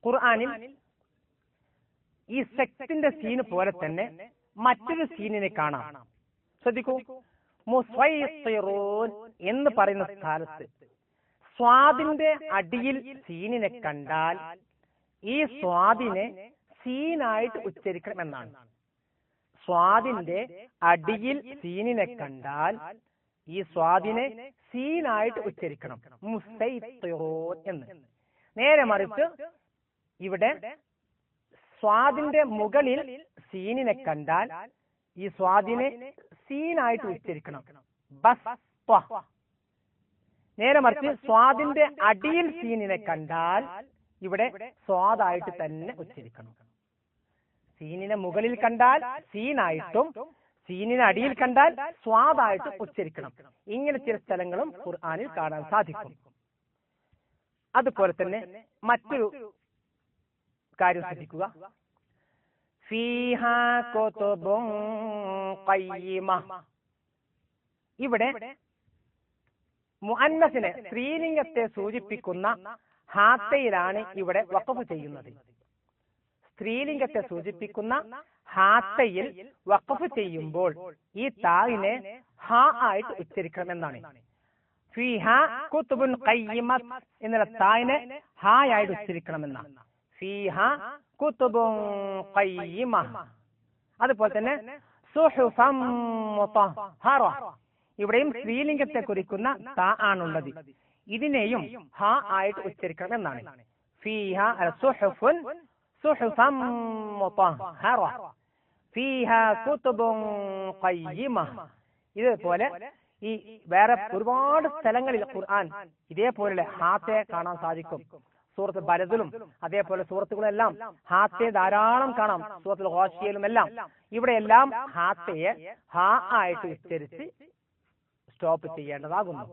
ഖുർആനിൽ ഈ സെക്റ്റിന്റെ സീന് പോലെ തന്നെ മറ്റൊരു സീനിനെ കാണാം. ശ്രദ്ധിക്കൂ, മുസ്വൈത്തിറൂൻ എന്ന് പറയുന്ന സ്ഥലത്ത് സ്വാദിന്റെ അടിയിൽ സീനിനെ കണ്ടാൽ ഈ സ്വാദിനെ സീനായിട്ട് ഉച്ചരിക്കണം എന്നാണ്. സ്വാദിന്റെ അടിയിൽ സീനിനെ കണ്ടാൽ ഈ സ്വാദിനെ സീനായിട്ട് ഉച്ചരിക്കണം, മുസ്തൈത്തിറൂൻ എന്ന്. നേരെ മറിച്ച് ഇവിടെ സ്വാദിന്റെ മുകളിൽ സീനിനെ കണ്ടാൽ ഈ സ്വാദിനെ സീനായിട്ട് ഉച്ചരിക്കണം, ബസ്ത്വ. നേരെ മറിച്ച് സ്വാദിന്റെ അടിയിൽ സീനിനെ കണ്ടാൽ ഇവിടെ സ്വാദായിട്ട് തന്നെ ഉച്ചരിക്കണം. സീനിനെ മുകളിൽ കണ്ടാൽ സീനായിട്ടും സീനിനെ അടിയിൽ കണ്ടാൽ സ്വാദായിട്ടും ഉച്ചരിക്കണം. ഇങ്ങനെ ചില സ്ഥലങ്ങളും ഖുർആനിൽ കാണാൻ സാധിക്കും. അതുപോലെ തന്നെ മറ്റൊരു കാര്യം ശ്രദ്ധിക്കുക, ഫീഹാ കുതുബുൻ ഖയ്യിമ. ഇവിടെ മുഅന്നസിനെ സ്ത്രീലിംഗത്തെ സൂചിപ്പിക്കുന്ന ഹാത്തയിലാണ് ഇവിടെ വഖഫ് ചെയ്യുന്നത്. സ്ത്രീലിംഗത്തെ സൂചിപ്പിക്കുന്ന ഹാത്തയിൽ വഖഫ് ചെയ്യുമ്പോൾ ഈ തായിനെ ഹ ആയിട്ട് ഉച്ചരിക്കണം എന്നാണ്. ഫീഹാ കുതുബുൻ ഖയ്യിമ എന്നുള്ള തായിനെ ഹ ആയിട്ട് ഉച്ചരിക്കണമെന്നാണ്. ഫീഹാ കുതുബുൻ ഖയ്യിമ. അതുപോലെ തന്നെ സുഹുഫൻ മുതഹറ, ഇവിടെയും സ്ത്രീലിംഗത്തെ കുറിക്കുന്ന താ ആണുള്ളത്. ഇതിനെയും ഹ ആയിട്ട് ഉച്ചരിക്കണം എന്നാണ്. ഫീഹാ സുഹുഫുൻ സുഹുഫൻ മുതഹറ ഫീഹാ കുതുബുൻ ഖയ്യിമ. ഇതുപോലെ ഈ വേറെ ഒരുപാട് സ്ഥലങ്ങളിൽ ഖുർആൻ ഇതേപോലെ ഹാത്തയെ കാണാൻ സാധിക്കും. സൂറത്ത് ബലദിലും അതേപോലെ സൂറത്തുകളെല്ലാം ഹാത്തയെ ധാരാളം കാണാം. സൂറത്തുൽ ഗാശിയയിലും എല്ലാം ഇവിടെയെല്ലാം ഹാത്തയെ ഹ ആയിട്ട് ഉച്ചരിച്ച് സ്റ്റോപ്പ് ചെയ്യേണ്ടതാകുന്നു.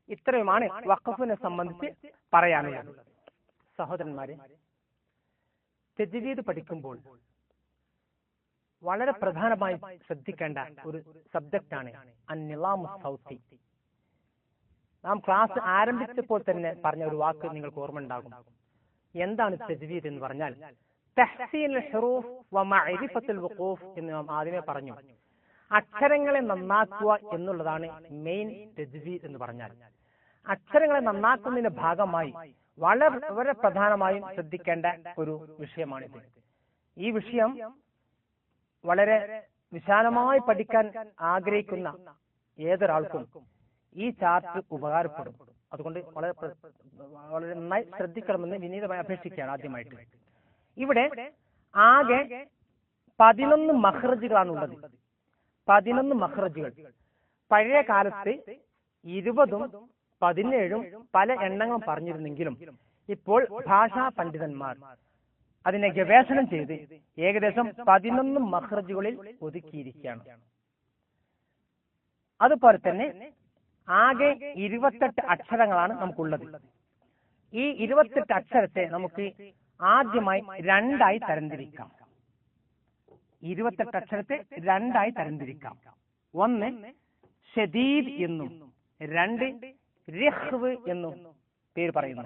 ഇത്രയുമാണ് വഖഫിനെ സംബന്ധിച്ച് പറയാനുള്ളത്. സഹോദരന്മാരെ, തജ്വീദ് പഠിക്കുമ്പോൾ വളരെ പ്രധാനമായി ശ്രദ്ധിക്കേണ്ട ഒരു സബ്ജക്റ്റാണ് അന്നിളാമു സൗത്തി. നാം ക്ലാസ് ആരംഭിച്ചപ്പോൾ തന്നെ പറഞ്ഞ ഒരു വാക്ക് നിങ്ങൾക്ക് ഓർമ്മ ഉണ്ടാകും. എന്താണ് തജ്വീദ് എന്ന് പറഞ്ഞാൽ തഹ്സീനുൽ ഹുറൂഫ് വ മഅരിഫത്തുൽ വുഖൂഫ് എന്ന് നാം ആദ്യമേ പറഞ്ഞു. അക്ഷരങ്ങളെ നന്നാക്കുക എന്നുള്ളതാണ് മെയിൻ തജ്വീദ് എന്ന് പറഞ്ഞാൽ. അക്ഷരങ്ങളെ നന്നാക്കുന്നതിന്റെ ഭാഗമായി വളരെ പ്രധാനമായും ശ്രദ്ധിക്കേണ്ട ഒരു വിഷയമാണിത്. ഈ വിഷയം വളരെ വിശാലമായി പഠിക്കാൻ ആഗ്രഹിക്കുന്ന ഏതൊരാൾക്കും ഈ ചാർട്ട് ഉപകാരപ്പെടും. അതുകൊണ്ട് വളരെ നന്നായി ശ്രദ്ധിക്കണമെന്ന് വിനീതമായി അപേക്ഷിക്കുകയാണ്. ആദ്യമായിട്ട് ഇവിടെ ആകെ 11 മഖ്റജുകളാണുള്ളത്. 11 മഖ്റജുകൾ. പഴയ കാലത്ത് 20ഉം 17ഉം പല എണ്ണങ്ങളും പറഞ്ഞിരുന്നെങ്കിലും ഇപ്പോൾ ഭാഷാ പണ്ഡിതന്മാർ അതിനെ ഗവേഷണം ചെയ്ത് ഏകദേശം 11 മഖ്റജുകളിൽ ഒതുക്കിയിരിക്കുകയാണ്. അതുപോലെ തന്നെ ആകെ 28 അക്ഷരങ്ങളാണ് നമുക്കുള്ളത്. ഈ 28 അക്ഷരത്തെ നമുക്ക് ആദ്യമായി രണ്ടായി തരംതിരിക്കാം. 28 അക്ഷരത്തെ രണ്ടായി തരംതിരിക്കാം. ഒന്ന് ഷദീദ് എന്നും രണ്ട് റിഖ്വ് എന്നും പേര് പറയുന്നു.